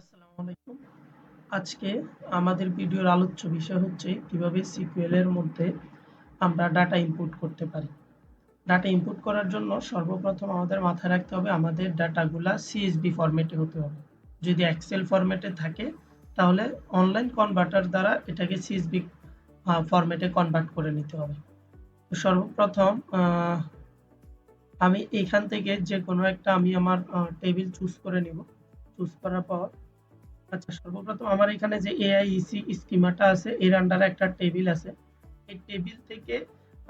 আসসালামু আলাইকুম। আজকে আমাদের ভিডিওর আলোচ্য বিষয় হচ্ছে কিভাবে সিকিউএল এর মধ্যে আমরা ডাটা ইনপুট করতে পারি। ডাটা ইনপুট করার জন্য সর্বপ্রথম আমাদের মাথায় রাখতে হবে আমাদের ডাটাগুলা সিএসভি ফরম্যাটে হতে হবে। যদি এক্সেল ফরম্যাটে থাকে তাহলে অনলাইন কনভার্টার দ্বারা এটাকে সিএসভি ফরম্যাটে কনভার্ট করে নিতে হবে। তো সর্বপ্রথম আমি এখান থেকে যে কোনো একটা আমি আমার টেবিল চুজ করে নিব। চুজ করার পর আচ্ছা, সর্বপ্রথম আমার এখানে যে এআইইসি স্কিমাটা আছে এর আন্ডারে একটা টেবিল আছে। এই টেবিল থেকে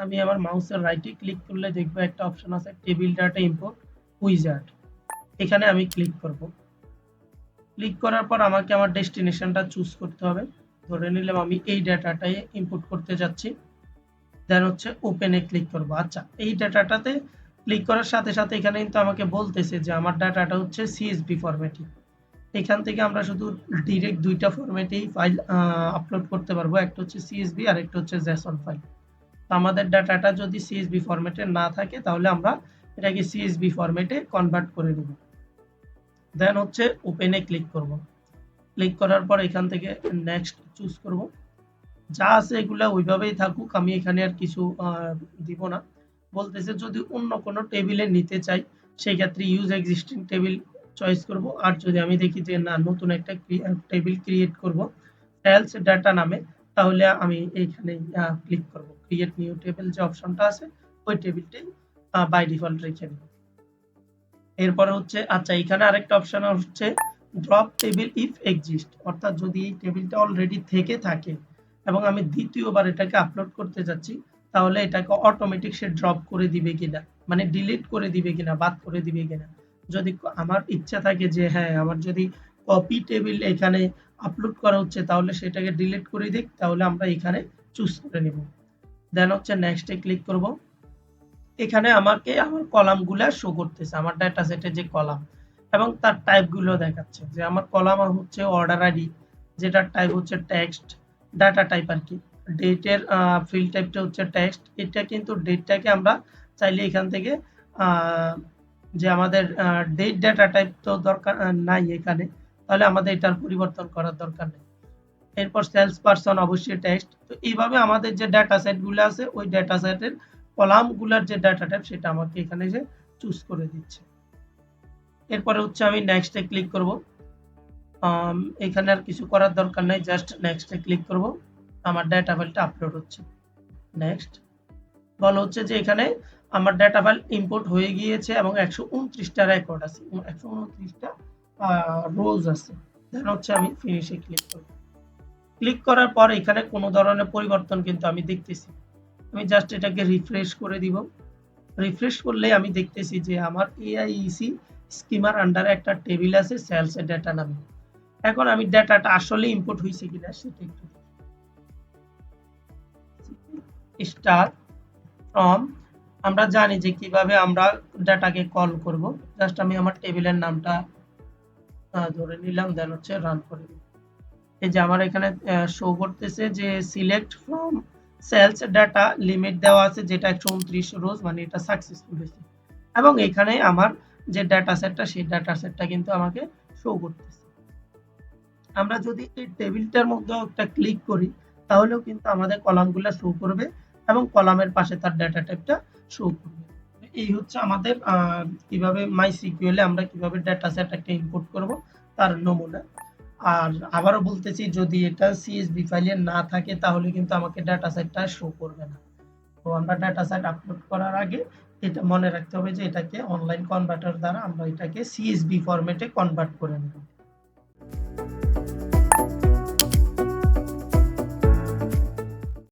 আমি আমার মাউসের রাইটে ক্লিক করলে দেখবো একটা অপশন আছে টেবিল ডাটা ইম্পোর্ট উইজার্ড। এখানে আমি ক্লিক করব। ক্লিক করার পর আমাকে আমার ডেস্টিনেশনটা চুজ করতে হবে। ধরে নিলাম আমি এই ডাটাটাই ইনপুট করতে যাচ্ছি। দেন হচ্ছে ওপেনে ক্লিক করব। আচ্ছা, এই ডাটাটাতে ক্লিক করার সাথে সাথে এখানে কিন্তু আমাকে বলতেছে যে আমার ডাটাটা হচ্ছে সিএসভি ফরম্যাটে। এখান থেকে আমরা শুধু ডিরেক্ট দুইটা ফরম্যাটেই ফাইল আপলোড করতে পারবো, একটা হচ্ছে সিএসভি আর একটা হচ্ছে জেসন ফাইল। তো আমাদের ডাটাটা যদি সিএসভি ফরম্যাটে না থাকে তাহলে আমরা এটাকে সিএসভি ফরম্যাটে কনভার্ট করে নেব। দেন হচ্ছে ওপেনে ক্লিক করব। ক্লিক করার পর এখান থেকে নেক্সট চুজ করব। যা আছে এগুলা ওইভাবেই থাকুক, আমি এখানে আর কিছু দিব না। বলতেছে যদি অন্য কোনো টেবিলে নিতে চাই সেই ক্ষেত্রে ইউজ এক্সিস্টিং টেবিল চয়েস করব। আর যদি আমি দেখি যে না, নতুন একটা টেবিল ক্রিয়েট করব সেলস ডাটা নামে, তাহলে আমি এইখানে ক্লিক করব। ক্রিয়েট নিউ টেবিল যে অপশনটা আছে ওই টেবিলটাই বাই ডিফল্ট রেখে দেব। এরপরে হচ্ছে আচ্ছা, এখানে আরেকটা অপশন হচ্ছে ড্রপ টেবিল ইফ এক্সিস্ট, অর্থাৎ যদি এই টেবিলটা অলরেডি থেকে থাকে এবং আমি দ্বিতীয়বার এটাকে আপলোড করতে যাচ্ছি তাহলে এটাকে অটোমেটিক সে ড্রপ করে দিবে কিনা, মানে ডিলিট করে দিবে কিনা, বাদ করে দিবে কিনা। যদি আমার ইচ্ছা থাকে যে হ্যাঁ, আমার যদি কপি টেবিল এখানে আপলোড করা হচ্ছে তাহলে সেটাকে ডিলিট করে দিক, তাহলে আমরা এখানে চুজ করে নিব। দেন হচ্ছে নেক্সটে ক্লিক করব। এখানে আমাকে আমার কলামগুলা শো করতেছে, আমার ডাটা সেটে যে কলাম এবং তার টাইপগুলো দেখাচ্ছে যে আমার কলাম হচ্ছে অর্ডার আইডি, যেটার টাইপ হচ্ছে টেক্সট, ডাটা টাইপ আর কি। ডেটের ফিল্ড টাইপটা হচ্ছে টেক্সট। এটা কিন্তু ডেটটাকে আমরা চাইলে এখান থেকে যে আমাদের ডেট ডাটা টাইপ তো দরকার নাই এখানে, তাহলে আমাদের এটার পরিবর্তন করার দরকার নেই। এরপর সেলস পারসন অবশ্যই টেক্সট। তো এইভাবে আমাদের যে ডাটা সেটগুলো আছে ওই ডাটা সেটের কলামগুলোর যে ডাটা টাইপ সেটা আমাকে এখানে যে চুজ করে দিচ্ছে। এরপরে হচ্ছে আমি নেক্সটে ক্লিক করব। এখানে আর কিছু করার দরকার নাই, জাস্ট নেক্সটে ক্লিক করব। আমার ডাটা ফাইলটা আপলোড হচ্ছে। নেক্সট বলা হচ্ছে যে এখানে আমার ডাটা ফাইল ইম্পোর্ট হয়ে গিয়েছে এবং 129টা রেকর্ড আছে, 129টা রোজ আছে। দেন হচ্ছে আমি ফিনিশে ক্লিক করব। ক্লিক করার পর এখানে কোনো ধরনের পরিবর্তন কিন্তু আমি দেখতেছি। আমি জাস্ট এটাকে রিফ্রেশ করে দিব। রিফ্রেশ করলে আমি দেখতেছি যে আমার এআইইসি স্কিমার আন্ডারে একটা টেবিল আছে সেলস এর ডাটা নামে। এখন আমি ডাটাটা আসলে ইম্পোর্ট হয়েছে কিনা সেটা একটু স্টার ফ্রম। আমরা জানি যে কিভাবে আমরা ডাটাকে কল করব। জাস্ট আমি আমার টেবিলের নামটা ধরে নিলাম, দেন হচ্ছে রান করে দিব। এই যে আমার এখানে শো করতেছে যে select from sales data limit দেওয়া আছে, যেটা 129 রোজ, মানে এটা সাকসেসফুল হয়েছে। এবং এখানে আমার যে ডাটা সেটটা সেই ডাটা সেটটা কিন্তু আমাকে শো করতেছে। আমরা যদি এই টেবিলটার মধ্যে একটা ক্লিক করি তাহলেও কিন্তু আমাদের কলামগুলো শো করবে এবং কলামের পাশে তার ডাটা টাইপটা শো করবে। এই হচ্ছে আমাদের কিভাবে মাইসিকিউএল এ আমরা কিভাবে ডাটা সেট একটা ইম্পোর্ট করব তার নমুনা। আর আবারও বলতেছি, যদি এটা সিএসভি ফাইলে না থাকে তাহলে কিন্তু আমাকে ডাটা সেটটা শো করবে না। তো আমরা ডাটা সেট আপলোড করার আগে এটা মনে রাখতে হবে যে এটাকে অনলাইন কনভার্টার দ্বারা আমরা এটাকে সিএসভি ফরম্যাটে কনভার্ট করে নেব।